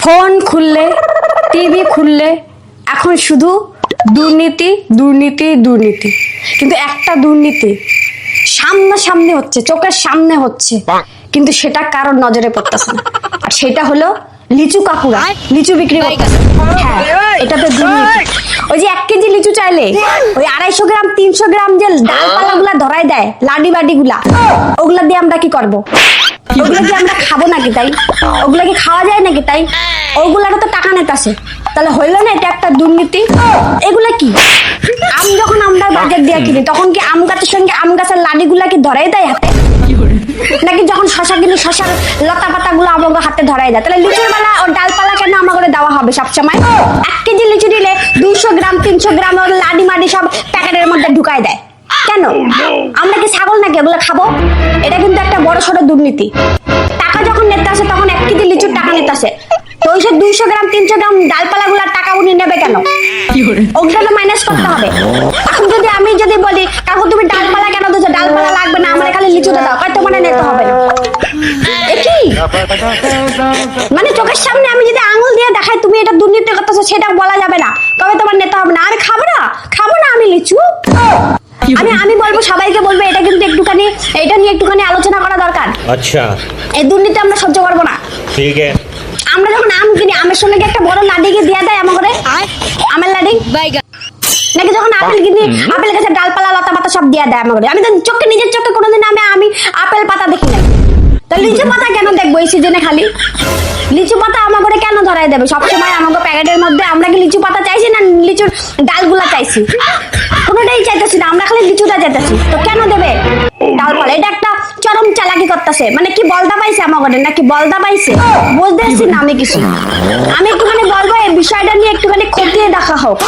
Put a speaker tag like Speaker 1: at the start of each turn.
Speaker 1: Phone খুললে TV খুললে এখন শুধু দুর্নীতি দুর্নীতি দুর্নীতি, কিন্তু একটা দুর্নীতি সামনাসামনি হচ্ছে, চোখের সামনে হচ্ছে, কিন্তু সেটা কারোর নজরে পড়তেছে না। আর সেটা হলো লিচু কাকুরা লিচু বিক্রি করতেছে। হ্যাঁ, এটা তো দুর্নীতি। ওই যে 1 কেজি লিচু চাইলে ওই 250 গ্রাম 300 গ্রাম যে ডালপালা গুলা ধরাই দেয়, লাডি বাডি গুলা, ওগুলা দিয়ে আমরা কি করব? ওগুলা কি আমরা খাবো নাকি? তাই ওগুলা কি খাওয়া যায় নাকি? তাই ওগুলারও তো টাকা নিতেছে, তাহলে হইলো না এটা একটা দুর্নীতি? এগুলা কি? আম যখন আমরা বাজার দিয়ে কিনি তখন কি আম গাছের সঙ্গে আম গাছের লাডি গুলা কি ধরাই দেয় হাতে? নাকি যখন শশা কিনি শশার লতা পাতা গুলো আমাকে হাতে ধরাই দেয়? তাহলে লিচুর বেলা ও ডালপালা কেন আমাকে দেওয়া হবে সবসময়? 1 কেজি লিচু দিলে 200 গ্রাম 300 গ্রাম ওর লাডি মাডি সব প্যাকেটের মধ্যে ঢুকাই দেয় কেন? আমরা কি ছাগল নাকি ওগুলো খাবো? এটা কিন্তু একটা বড় সড়ো দুর্নীতি। টাকা যখন নিতে আসে তখন 1 কেজি লিচুর টাকা নিতে আসে, তো ওই সব 200 গ্রাম 300 গ্রাম ডালপালা গুলার টাকা উনি নেবে কেন? ওগুলো তো মাইনাস করতে হবে। এখন যদি আমি যদি বলি কাকু তুমি ডালপালা কেন দিচ্ছ, ডালপালা লাগবে না, আমার খালি লিচুটা দাও, হয়তো মানে নিতে হবে না। কি মানে চোখের সামনে আমি যদি আঙুল দিয়ে দেখাই তুমি এটা দুর্নীতি করতেছো, সেটা বলা যাবে না, তবে তোমার নিতে হবে না। আমি খাবো না আমি লিচু। আমি বলবো, সবাইকে বলবো, এটা কিন্তু একটুখানি এটা নিয়ে একটুখানি আলোচনা করা দরকার।
Speaker 2: আচ্ছা,
Speaker 1: এই দুর্নীতি আমরা সহ্য করবো না।
Speaker 2: ঠিক আছে।
Speaker 1: আমরা যখন আম কিনি আমের সঙ্গে কি একটা বড় লাডিকে দিয়ে দেয় আমার ঘরে আমের লাডি? নাকি যখন আপেল কিনি আপেল গাছের ডালপালা লতা পাতা সব দিয়ে দেয় আমার ঘরে? আমি তো চোখে নিজের চোখে কোনোদিন আমি আপেল পাতা দেখি নাই। তা লিচু পাতা কেন দেখবো এই সিজনে? খালি লিচু পাতা আমার ঘরে কেন ধরাই দেবে সবসময় আমাকে প্যাকেটের মধ্যে? আমরা কি লিচু পাতা চাইছি না লিচুর ডালগুলা চাইছি? কোনোটাই চাইতেছি না, আমরা খালি লিচুটা চাইতেছি, তো কেন দেবে ডালপালা? এটা একটা চরম চালাকি করতেছে। মানে কি বলদা পাইছে আমার ঘরে নাকি বলদা পাইছে? বুঝতেছি না আমি কিছু। আমি একটুখানি বলবো এই বিষয়টা নিয়ে একটুখানি খতিয়ে দেখা হোক।